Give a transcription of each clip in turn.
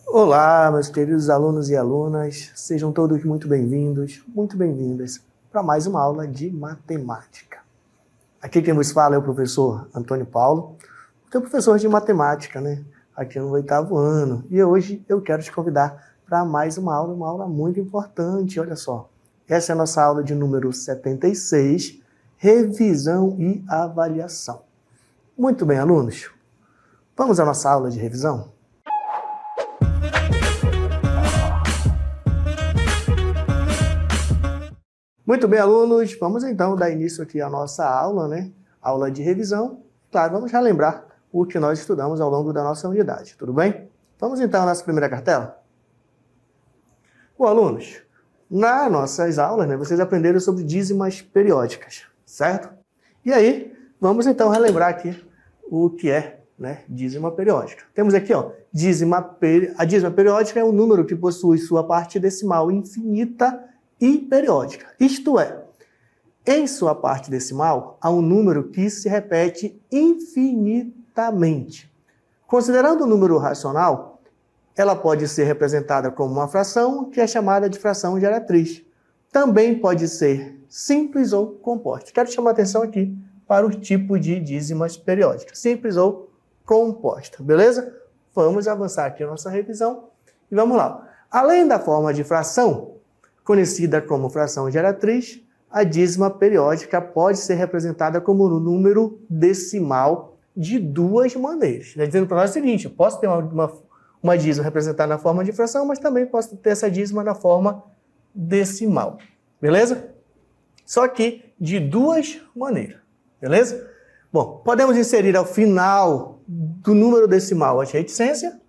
Olá, meus queridos alunos e alunas, sejam todos muito bem-vindos, muito bem-vindas para mais uma aula de matemática. Aqui quem vos fala é o professor Antônio Paulo, que é professor de matemática, né? Aqui no 8º ano. E hoje eu quero te convidar para mais uma aula muito importante, olha só. Essa é a nossa aula de número 76, revisão e avaliação. Muito bem, alunos, vamos à nossa aula de revisão? Muito bem, alunos, vamos então dar início aqui à nossa aula, né? Aula de revisão. Claro, vamos relembrar o que nós estudamos ao longo da nossa unidade, tudo bem? Vamos então à nossa primeira cartela? Bom, alunos, nas nossas aulas, né, vocês aprenderam sobre dízimas periódicas, certo? E aí, vamos então relembrar aqui o que é, né, dízima periódica. Temos aqui, ó, a dízima periódica é um número que possui sua parte decimal infinita e periódica. Isto é, em sua parte decimal, há um número que se repete infinitamente. Considerando o número racional, ela pode ser representada como uma fração, que é chamada de fração geratriz. Também pode ser simples ou composta. Quero chamar a atenção aqui para o tipo de dízimas periódicas, simples ou composta, beleza? Vamos avançar aqui na nossa revisão e vamos lá. Além da forma de fração, conhecida como fração geratriz, a dízima periódica pode ser representada como um número decimal de duas maneiras. Está dizendo para nós o seguinte, eu posso ter uma dízima representada na forma de fração, mas também posso ter essa dízima na forma decimal. Beleza? Só que de duas maneiras. Beleza? Bom, podemos inserir ao final do número decimal a reticência,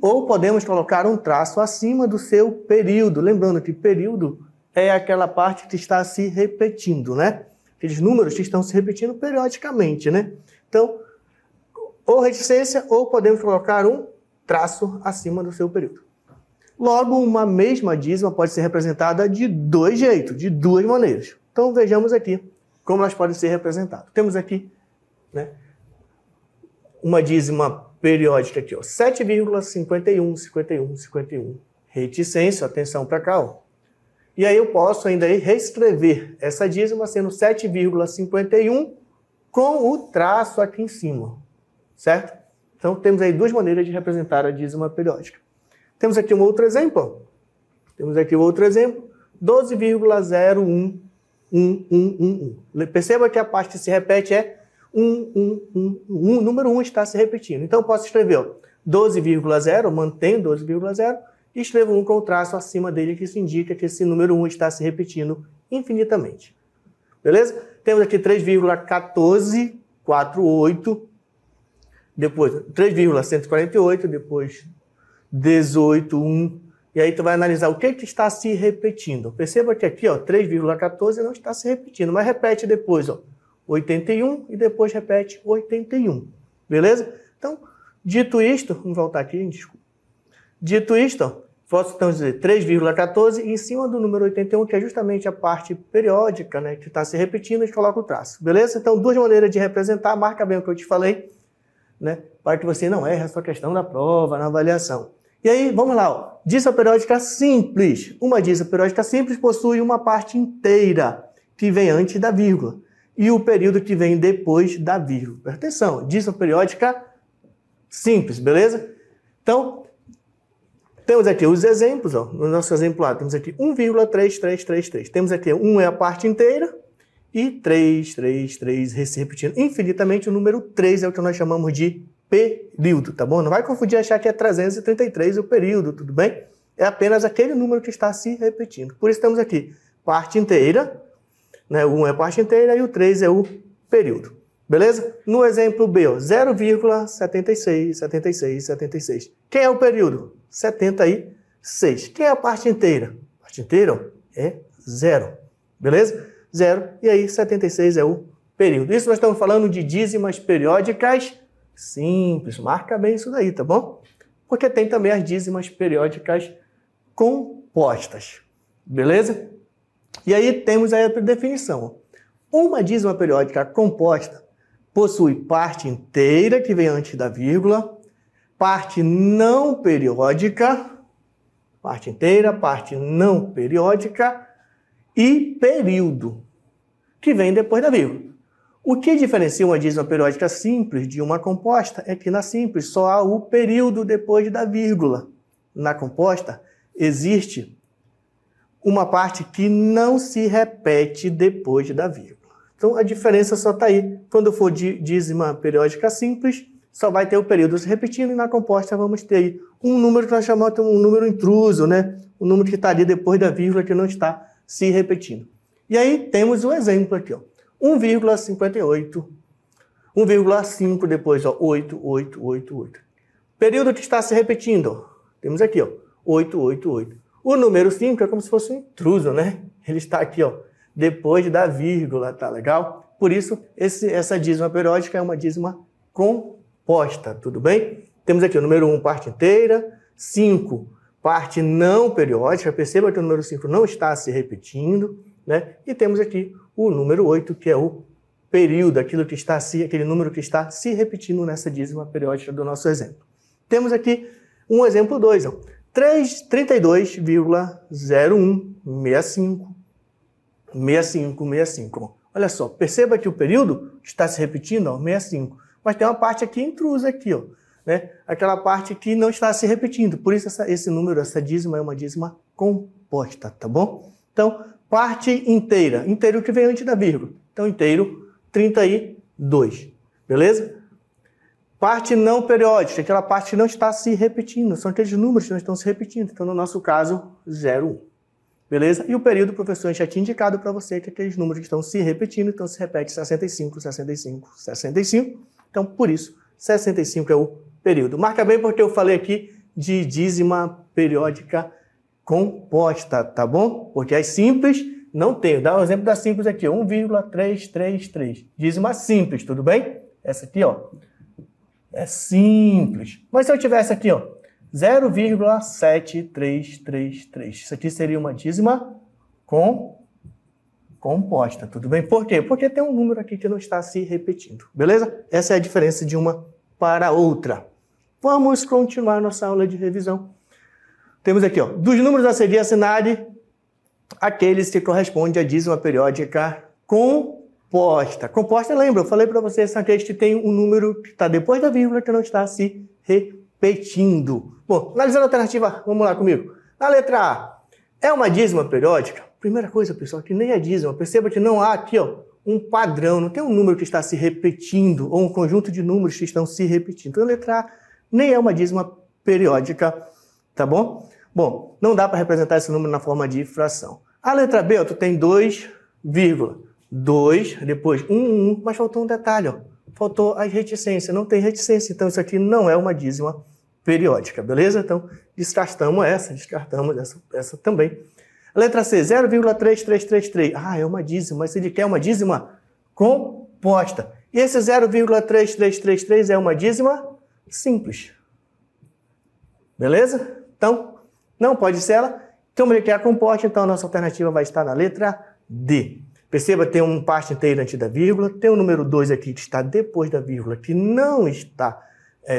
ou podemos colocar um traço acima do seu período. Lembrando que período é aquela parte que está se repetindo, né? Aqueles números que estão se repetindo periodicamente, né? Então, ou reticência, ou podemos colocar um traço acima do seu período. Logo, uma mesma dízima pode ser representada de dois jeitos, de duas maneiras. Então, vejamos aqui como elas podem ser representadas. Temos aqui, né, uma dízima periódica aqui, ó, 7,51. Reticência, atenção para cá, ó. E aí eu posso ainda reescrever essa dízima sendo 7,51 com o traço aqui em cima, certo? Então temos aí duas maneiras de representar a dízima periódica. Temos aqui um outro exemplo. 12,011111. Perceba que a parte que se repete é o número 1 está se repetindo. Então, eu posso escrever, ó, 12,0, mantenho 12,0, e escrevo 1 com o traço acima dele, que isso indica que esse número 1 está se repetindo infinitamente. Beleza? Temos aqui 3,1448, depois 3,148, depois 18,1, e aí tu vai analisar o que está se repetindo. Perceba que aqui, ó, 3,14 não está se repetindo, mas repete depois, ó, 81 e depois repete 81. Beleza? Então, dito isto, vamos voltar aqui, desculpa. Dito isto, ó, posso então dizer 3,14 em cima do número 81, que é justamente a parte periódica, né, que está se repetindo, a gente coloca o traço. Beleza? Então, duas maneiras de representar, marca bem o que eu te falei, né, para que você não erre a sua questão da prova, na avaliação. E aí, vamos lá, ó. Dízima periódica simples. Uma dízima periódica simples possui uma parte inteira que vem antes da vírgula e o período que vem depois da vírgula. Presta atenção, dízima periódica simples, beleza? Então, temos aqui os exemplos, ó. No nosso exemplo lá, temos aqui 1,3333. Temos aqui 1 é a parte inteira e 3 se repetindo infinitamente. O número 3 é o que nós chamamos de período, tá bom? Não vai confundir achar que é 333 o período, tudo bem? É apenas aquele número que está se repetindo. Por isso temos aqui parte inteira, né? O 1 é a parte inteira e o 3 é o período. Beleza? No exemplo B, 0,76. Quem é o período? 76. Quem é a parte inteira? A parte inteira, ó, é 0. Beleza? 0. E aí, 76 é o período. Isso nós estamos falando de dízimas periódicas simples. Marca bem isso daí, tá bom? Porque tem também as dízimas periódicas compostas. Beleza? E aí temos aí a definição. Uma dízima periódica composta possui parte inteira, que vem antes da vírgula, parte não periódica, parte inteira, parte não periódica e período, que vem depois da vírgula. O que diferencia uma dízima periódica simples de uma composta é que na simples só há o período depois da vírgula. Na composta existe uma parte que não se repete depois da vírgula. Então a diferença só está aí. Quando for dízima periódica simples, só vai ter o período se repetindo, e na composta vamos ter aí um número que nós chamamos de um número intruso, né? Um número que está ali depois da vírgula, que não está se repetindo. E aí temos um exemplo aqui, ó. 1,58, 1,5 depois, ó, 8, 8, 8, 8. Período que está se repetindo, ó. Temos aqui, ó, 8, 8, 8. O número 5 é como se fosse um intruso, né? Ele está aqui, ó, depois da vírgula, tá legal? Por isso, essa dízima periódica é uma dízima composta, tudo bem? Temos aqui o número 1, parte inteira, 5, parte não periódica. Perceba que o número 5 não está se repetindo, né? E temos aqui o número 8, que é o período, aquele número que está se repetindo nessa dízima periódica do nosso exemplo. Temos aqui um exemplo 2, ó. 32,0165. Olha só, perceba que o período está se repetindo, ó, 65. Mas tem uma parte aqui intrusa aqui, ó, né? Aquela parte que não está se repetindo. Por isso esse número, essa dízima é uma dízima composta, tá bom? Então, parte inteira. Inteiro que vem antes da vírgula. Então, inteiro, 32. Beleza? Parte não periódica, aquela parte que não está se repetindo. São aqueles números que não estão se repetindo. Então, no nosso caso, 0,1. Beleza? E o período, o professor já tinha indicado para você que aqueles números que estão se repetindo, então se repete 65, 65, 65. Então, por isso, 65 é o período. Marca bem porque eu falei aqui de dízima periódica composta, tá bom? Porque as simples não tem. Dá um exemplo da simples aqui, 1,333. Dízima simples, tudo bem? Essa aqui, ó, é simples. Mas se eu tivesse aqui, ó, 0,7333. Isso aqui seria uma dízima composta, tudo bem? Por quê? Porque tem um número aqui que não está se repetindo, beleza? Essa é a diferença de uma para outra. Vamos continuar nossa aula de revisão. Temos aqui, ó, dos números a seguir, assinale aqueles que correspondem à dízima periódica composta. Composta, lembra? Eu falei para vocês, são aqueles que tem um número que está depois da vírgula que não está se repetindo. Bom, analisando a alternativa, vamos lá comigo. Na letra A, é uma dízima periódica? Primeira coisa, pessoal, que nem é dízima. Perceba que não há aqui, ó, um padrão, não tem um número que está se repetindo ou um conjunto de números que estão se repetindo. Então, a letra A nem é uma dízima periódica, tá bom? Bom, não dá para representar esse número na forma de fração. A letra B, ó, tu tem 2, 2, depois 1, mas faltou um detalhe, ó. Faltou a reticência, não tem reticência, então isso aqui não é uma dízima periódica, beleza? Então, descartamos essa também. A letra C, 0,3333. Ah, é uma dízima, mas ele quer uma dízima composta. E esse 0,3333 é uma dízima simples. Beleza? Então, não pode ser ela. Como ele quer a composta, então a nossa alternativa vai estar na letra D. Perceba, tem uma parte inteira antes da vírgula, tem o número 2 aqui que está depois da vírgula, que não está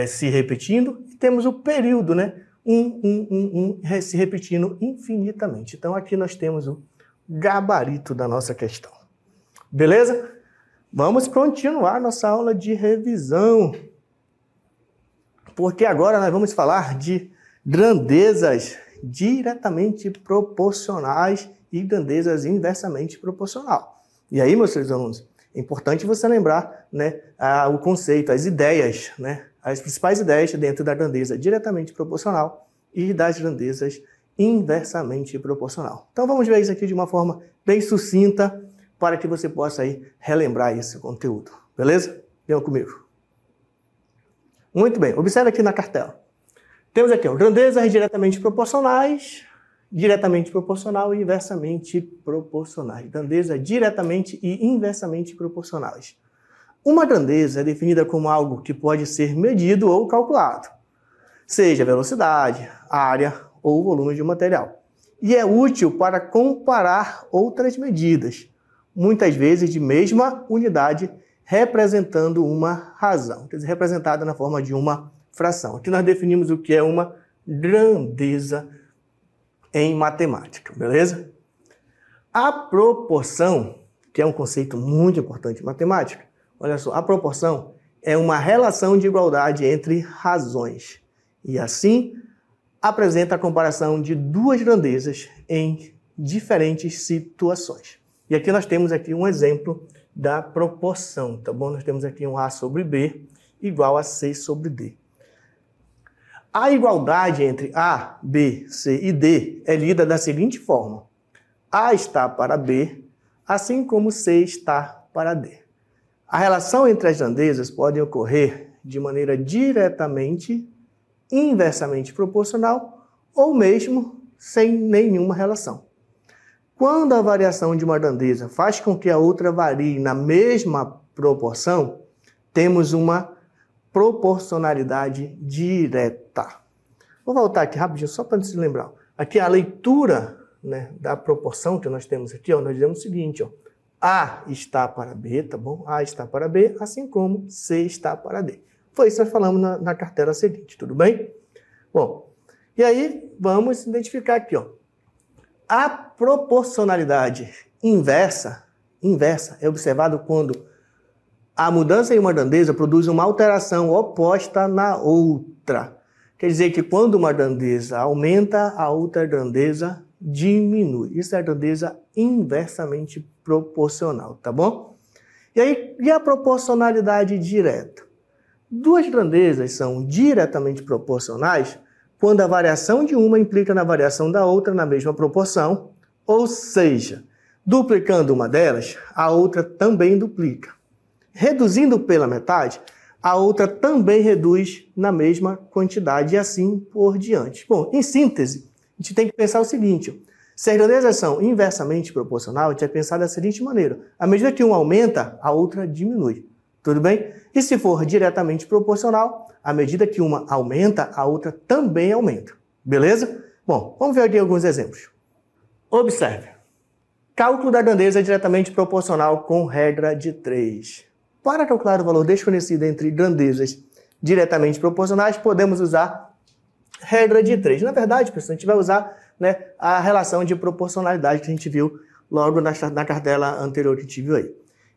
se repetindo, e temos o período, né? 1, se repetindo infinitamente. Então, aqui nós temos o gabarito da nossa questão. Beleza? Vamos continuar nossa aula de revisão. Porque agora nós vamos falar de grandezas diretamente proporcionais e grandezas inversamente proporcional. E aí, meus queridos alunos, é importante você lembrar, né, o conceito, as ideias, né, as principais ideias dentro da grandeza diretamente proporcional e das grandezas inversamente proporcional. Então vamos ver isso aqui de uma forma bem sucinta para que você possa aí relembrar esse conteúdo. Beleza? Venham comigo. Muito bem, observe aqui na cartela. Temos aqui, ó, grandezas diretamente proporcionais, diretamente proporcional e inversamente proporcionais. Grandeza diretamente e inversamente proporcionais. Uma grandeza é definida como algo que pode ser medido ou calculado, seja velocidade, área ou volume de um material. E é útil para comparar outras medidas, muitas vezes de mesma unidade, representando uma razão, quer dizer, representada na forma de uma fração. Aqui nós definimos o que é uma grandeza em matemática, beleza? A proporção, que é um conceito muito importante em matemática, olha só, a proporção é uma relação de igualdade entre razões e, assim, apresenta a comparação de duas grandezas em diferentes situações. E aqui nós temos aqui um exemplo da proporção, tá bom? Nós temos aqui um A sobre B igual a C sobre D. A igualdade entre A, B, C e D é lida da seguinte forma. A está para B, assim como C está para D. A relação entre as grandezas pode ocorrer de maneira diretamente, inversamente proporcional ou mesmo sem nenhuma relação. Quando a variação de uma grandeza faz com que a outra varie na mesma proporção, temos uma proporcionalidade direta. Vou voltar aqui rapidinho, só para se lembrar. Aqui a leitura, né, da proporção que nós temos aqui, ó, nós dizemos o seguinte, ó, A está para B, tá bom? A está para B, assim como C está para D. Foi isso que nós falamos na cartela seguinte, tudo bem? Bom, e aí vamos identificar aqui, ó. A proporcionalidade inversa é observado quando a mudança em uma grandeza produz uma alteração oposta na outra. Quer dizer que quando uma grandeza aumenta, a outra grandeza diminui. Isso é a grandeza inversamente proporcional, tá bom? E aí, e a proporcionalidade direta? Duas grandezas são diretamente proporcionais quando a variação de uma implica na variação da outra na mesma proporção, ou seja, duplicando uma delas, a outra também duplica. Reduzindo pela metade, a outra também reduz na mesma quantidade e assim por diante. Bom, em síntese, a gente tem que pensar o seguinte, se as grandezas são inversamente proporcionais, a gente vai pensar da seguinte maneira, à medida que uma aumenta, a outra diminui, tudo bem? E se for diretamente proporcional, à medida que uma aumenta, a outra também aumenta, beleza? Bom, vamos ver aqui alguns exemplos. Observe, cálculo da grandeza é diretamente proporcional com regra de 3. Para calcular o valor desconhecido entre grandezas diretamente proporcionais, podemos usar regra de 3. Na verdade, pessoal, a gente vai usar, né, a relação de proporcionalidade que a gente viu logo na cartela anterior que a gente viu aí.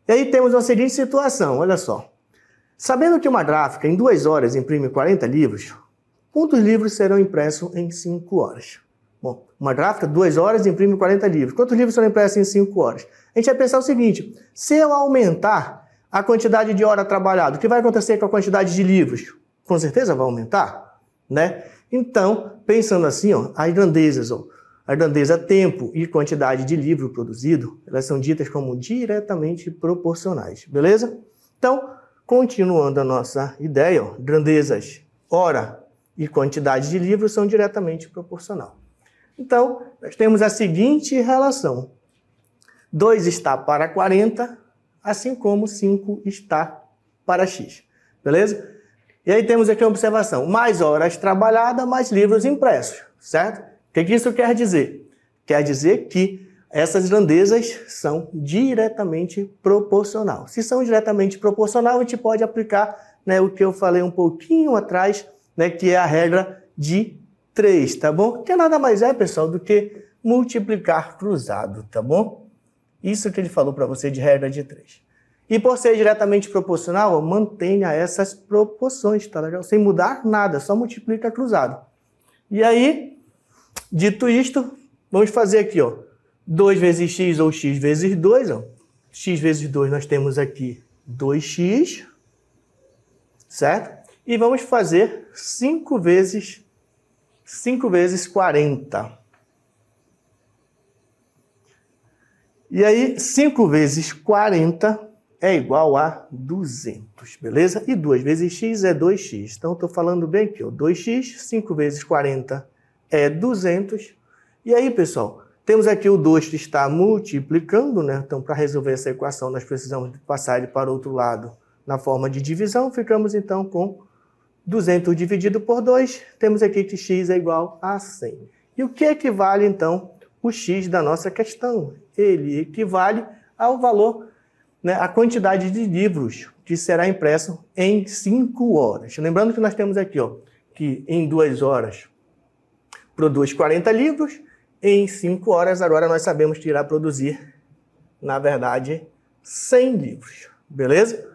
E aí temos a seguinte situação, olha só. Sabendo que uma gráfica em 2 horas imprime 40 livros, quantos livros serão impressos em 5 horas? Bom, uma gráfica, 2 horas, imprime 40 livros. Quantos livros serão impressos em 5 horas? A gente vai pensar o seguinte, se eu aumentar a quantidade de hora trabalhada, o que vai acontecer com a quantidade de livros? Com certeza vai aumentar, né? Então, pensando assim, ó, as grandezas, ó, a grandeza tempo e quantidade de livro produzido, elas são ditas como diretamente proporcionais, beleza? Então, continuando a nossa ideia, ó, grandezas hora e quantidade de livros são diretamente proporcional. Então, nós temos a seguinte relação. 2 está para 40, assim como 5 está para x. Beleza? E aí temos aqui uma observação. Mais horas trabalhadas, mais livros impressos. Certo? O que isso quer dizer? Quer dizer que essas grandezas são diretamente proporcional. Se são diretamente proporcional, a gente pode aplicar, né, o que eu falei um pouquinho atrás, né, que é a regra de 3, tá bom? Que nada mais é, pessoal, do que multiplicar cruzado, tá bom? Isso que ele falou para você de regra de 3. E por ser diretamente proporcional, mantenha essas proporções, tá legal? Sem mudar nada, só multiplica cruzado. E aí, dito isto, vamos fazer aqui, ó. 2 vezes x ou x vezes 2, ó. X vezes 2 nós temos aqui 2x, certo? E vamos fazer 5 vezes 40. E aí, 5 vezes 40 é igual a 200, beleza? E 2 vezes x é 2x. Então, estou falando bem aqui, ó. 2x, 5 vezes 40 é 200. E aí, pessoal, temos aqui o 2 que está multiplicando, né? Então, para resolver essa equação, nós precisamos passar ele para o outro lado na forma de divisão. Ficamos, então, com 200 dividido por 2. Temos aqui que x é igual a 100. E o que equivale, então, o x da nossa questão? Ele equivale ao valor, né, a quantidade de livros que será impresso em 5 horas. Lembrando que nós temos aqui, ó, que em 2 horas produz 40 livros, em 5 horas agora nós sabemos que irá produzir, na verdade, 100 livros. Beleza?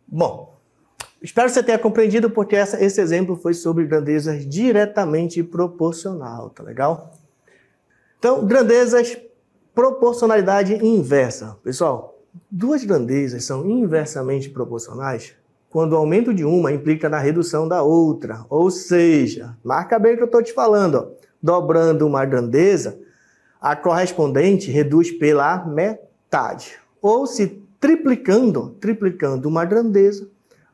Bom, espero que você tenha compreendido, porque esse exemplo foi sobre grandezas diretamente proporcional, tá legal? Então, grandezas, proporcionalidade inversa. Pessoal, duas grandezas são inversamente proporcionais quando o aumento de uma implica na redução da outra. Ou seja, marca bem o que eu estou te falando, ó. Dobrando uma grandeza, a correspondente reduz pela metade. Ou se triplicando uma grandeza,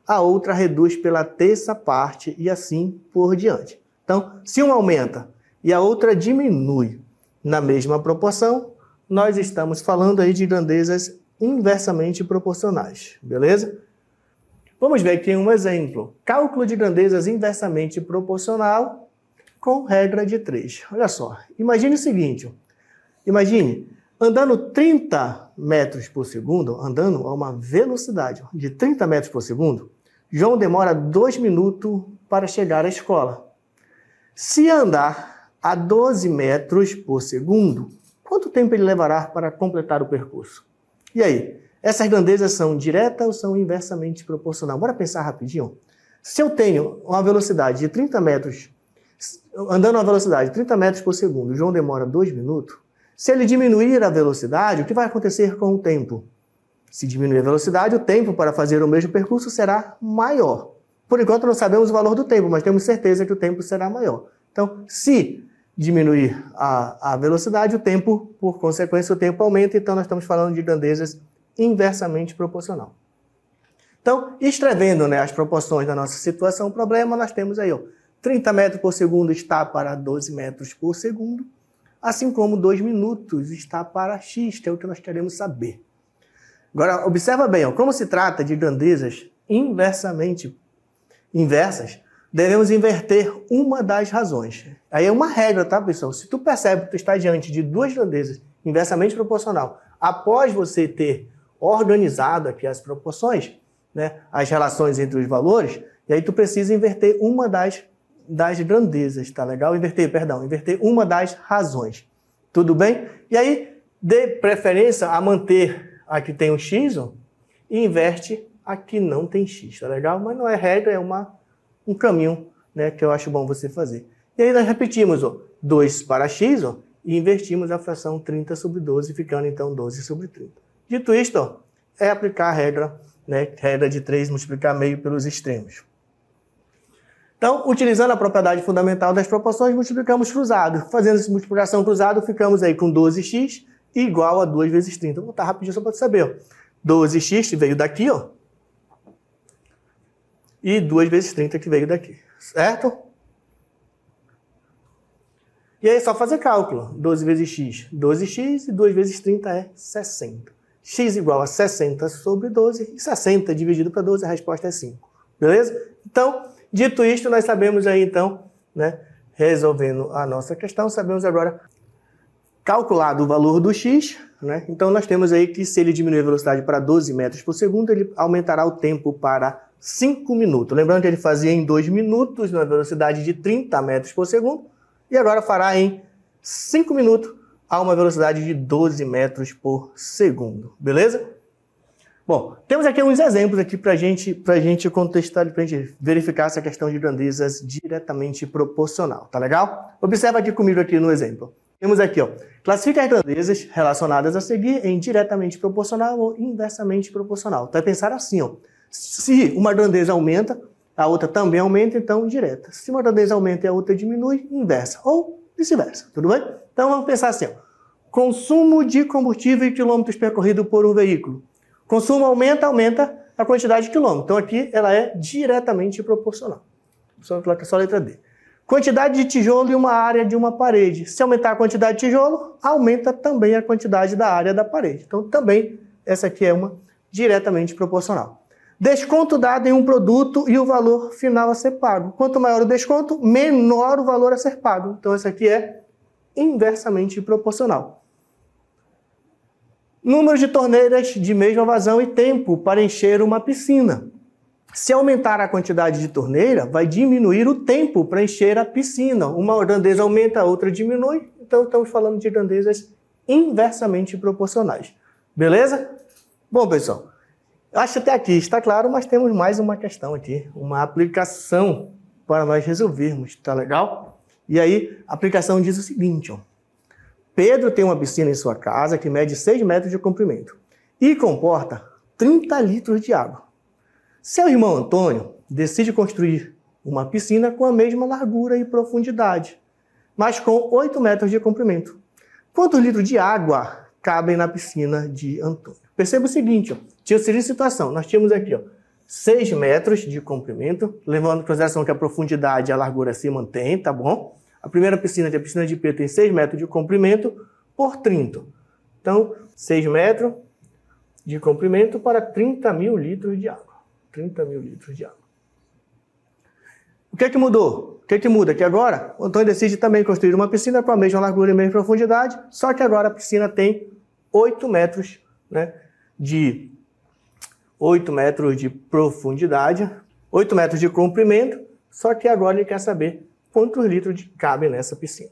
a outra reduz pela terça parte e assim por diante. Então, se uma aumenta e a outra diminui na mesma proporção, nós estamos falando aí de grandezas inversamente proporcionais, beleza? Vamos ver aqui um exemplo. Cálculo de grandezas inversamente proporcional com regra de 3. Olha só, imagine o seguinte, imagine andando 30 metros por segundo, andando a uma velocidade de 30 metros por segundo, João demora 2 minutos para chegar à escola. Se andar a 12 metros por segundo, quanto tempo ele levará para completar o percurso? E aí, essas grandezas são diretas ou são inversamente proporcionais? Bora pensar rapidinho. Se eu tenho uma velocidade de 30 metros, andando a uma velocidade de 30 metros por segundo, o João demora 2 minutos, se ele diminuir a velocidade, o que vai acontecer com o tempo? Se diminuir a velocidade, o tempo para fazer o mesmo percurso será maior. Por enquanto não sabemos o valor do tempo, mas temos certeza que o tempo será maior. Então, se diminuir a velocidade, o tempo, por consequência, o tempo aumenta, então nós estamos falando de grandezas inversamente proporcional. Então, escrevendo, né, as proporções da nossa situação, problema, nós temos aí, ó, 30 metros por segundo está para 12 metros por segundo, assim como 2 minutos está para x, que é o que nós queremos saber. Agora, observa bem, ó, como se trata de grandezas inversas, devemos inverter uma das razões. Aí é uma regra, tá, pessoal? Se tu percebe que tu está diante de duas grandezas inversamente proporcional, após você ter organizado aqui as proporções, né, as relações entre os valores, e aí tu precisa inverter uma das grandezas, tá legal? Inverter uma das razões. Tudo bem? E aí, dê preferência a manter a que tem um x, ó, e inverte a que não tem x, tá legal? Mas não é regra, é um caminho, né, que eu acho bom você fazer. E aí nós repetimos, ó, 2 para x, ó, e invertimos a fração 30 sobre 12, ficando então 12 sobre 30. Dito isto, ó, é aplicar a regra, né, regra de 3, multiplicar meio pelos extremos. Então, utilizando a propriedade fundamental das proporções, multiplicamos cruzado. Fazendo essa multiplicação cruzado, ficamos aí com 12x igual a 2 vezes 30. Vou botar rapidinho só para você saber, ó. 12x veio daqui, ó, e 2 vezes 30 que veio daqui, certo? E aí é só fazer cálculo. 12 vezes x, 12x, e 2 vezes 30 é 60. X igual a 60 sobre 12, e 60 dividido para 12, a resposta é 5. Beleza? Então, dito isto, nós sabemos aí, então, né, resolvendo a nossa questão, sabemos agora calculado o valor do x, né? Então nós temos aí que se ele diminuir a velocidade para 12 metros por segundo, ele aumentará o tempo para 5 minutos. Lembrando que ele fazia em 2 minutos, na velocidade de 30 metros por segundo, e agora fará em 5 minutos a uma velocidade de 12 metros por segundo. Beleza? Bom, temos aqui uns exemplos aqui para a gente contextualizar, para a gente verificar essa questão de grandezas diretamente proporcional. Tá legal? Observa aqui comigo aqui no exemplo. Temos aqui, ó, classifica as grandezas relacionadas a seguir em diretamente proporcional ou inversamente proporcional. Então, é pensar assim, ó, se uma grandeza aumenta, a outra também aumenta, então direta. Se uma grandeza aumenta e a outra diminui, inversa. Ou vice-versa, tudo bem? Então, vamos pensar assim, ó, consumo de combustível e quilômetros percorridos por um veículo. Consumo aumenta a quantidade de quilômetros. Então, aqui ela é diretamente proporcional. Só coloca só a letra D. Quantidade de tijolo e uma área de uma parede. Se aumentar a quantidade de tijolo, aumenta também a quantidade da área da parede. Então, também, essa aqui é uma diretamente proporcional. Desconto dado em um produto e o valor final a ser pago. Quanto maior o desconto, menor o valor a ser pago. Então, essa aqui é inversamente proporcional. Número de torneiras de mesma vazão e tempo para encher uma piscina. Se aumentar a quantidade de torneira, vai diminuir o tempo para encher a piscina. Uma grandeza aumenta, a outra diminui. Então, estamos falando de grandezas inversamente proporcionais. Beleza? Bom, pessoal, acho que até aqui está claro, mas temos mais uma questão aqui, uma aplicação para nós resolvermos, tá legal? E aí, a aplicação diz o seguinte, ó. Pedro tem uma piscina em sua casa que mede 6 metros de comprimento e comporta 30 litros de água. Seu irmão Antônio decide construir uma piscina com a mesma largura e profundidade, mas com 8 metros de comprimento. Quantos litros de água cabem na piscina de Antônio? Perceba o seguinte, ó, tinha a seguinte situação, nós tínhamos aqui, ó, 6 metros de comprimento, levando em consideração que a profundidade e a largura se mantém, tá bom? A primeira piscina, que é a piscina de Pedro, tem 6 metros de comprimento por 30. Então, 6 metros de comprimento para 30 mil litros de água. 30 mil litros de água. O que é que mudou? O que é que muda? Que agora o Antônio decide também construir uma piscina com a mesma largura e mesma profundidade, só que agora a piscina tem 8 metros, né, de 8 metros de profundidade, 8 metros de comprimento, só que agora ele quer saber quantos litros cabem nessa piscina.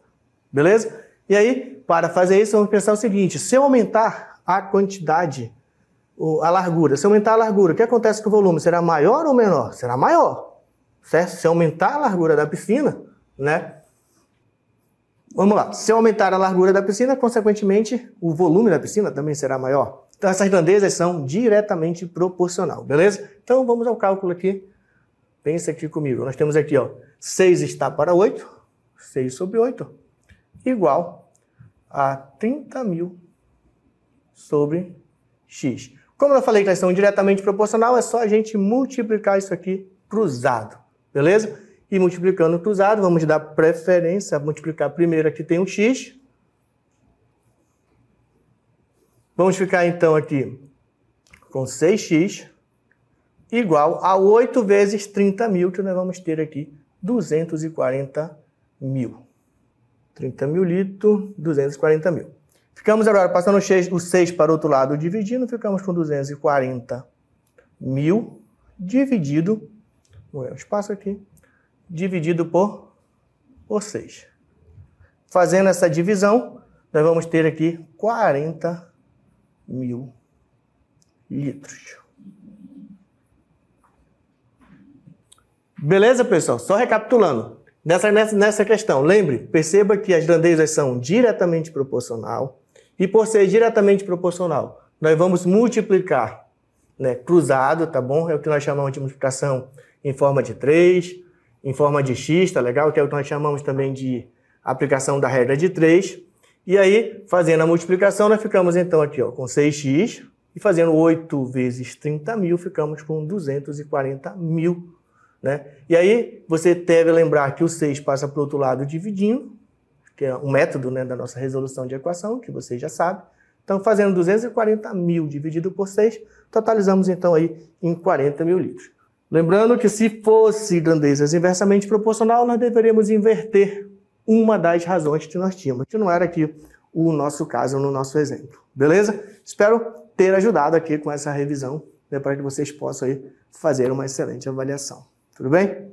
Beleza? E aí, para fazer isso, vamos pensar o seguinte, se eu aumentar a quantidade, a largura, se aumentar a largura, o que acontece com o volume? Será maior ou menor? Será maior, certo? Se aumentar a largura da piscina, né? Vamos lá, se eu aumentar a largura da piscina, consequentemente, o volume da piscina também será maior. Então, essas grandezas são diretamente proporcional, beleza? Então, vamos ao cálculo aqui. Pensa aqui comigo. Nós temos aqui, ó, 6 está para 8, 6 sobre 8, igual a 30 mil sobre x. Como eu falei que elas são diretamente proporcional, é só a gente multiplicar isso aqui cruzado, beleza? E multiplicando cruzado, vamos dar preferência a multiplicar primeiro aqui tem um x. Vamos ficar então aqui com 6x igual a 8 vezes 30 mil, que nós vamos ter aqui 240 mil. 30 mil litros, 240 mil. Ficamos agora passando o 6 para o outro lado dividindo, ficamos com 240 mil dividido, vou ver o espaço aqui, dividido por 6. Fazendo essa divisão, nós vamos ter aqui 40 mil litros. Beleza, pessoal? Só recapitulando. Nessa questão, lembre, perceba que as grandezas são diretamente proporcional. E por ser diretamente proporcional, nós vamos multiplicar, né, cruzado, tá bom? É o que nós chamamos de multiplicação em forma de 3, em forma de x, tá legal? Que é o que nós chamamos também de aplicação da regra de 3. E aí, fazendo a multiplicação, nós ficamos então aqui, ó, com 6x. E fazendo 8 vezes 30 mil, ficamos com 240 mil. Né? E aí, você deve lembrar que o 6 passa para o outro lado dividindo, que é um método, né, da nossa resolução de equação, que você já sabe. Então, fazendo 240 mil dividido por 6, totalizamos então aí em 40 mil litros. Lembrando que se fosse grandezas inversamente proporcional, nós deveríamos inverter uma das razões que nós tínhamos, que não era aqui o nosso caso no nosso exemplo. Beleza? Espero ter ajudado aqui com essa revisão, né, para que vocês possam aí fazer uma excelente avaliação. Tudo bem?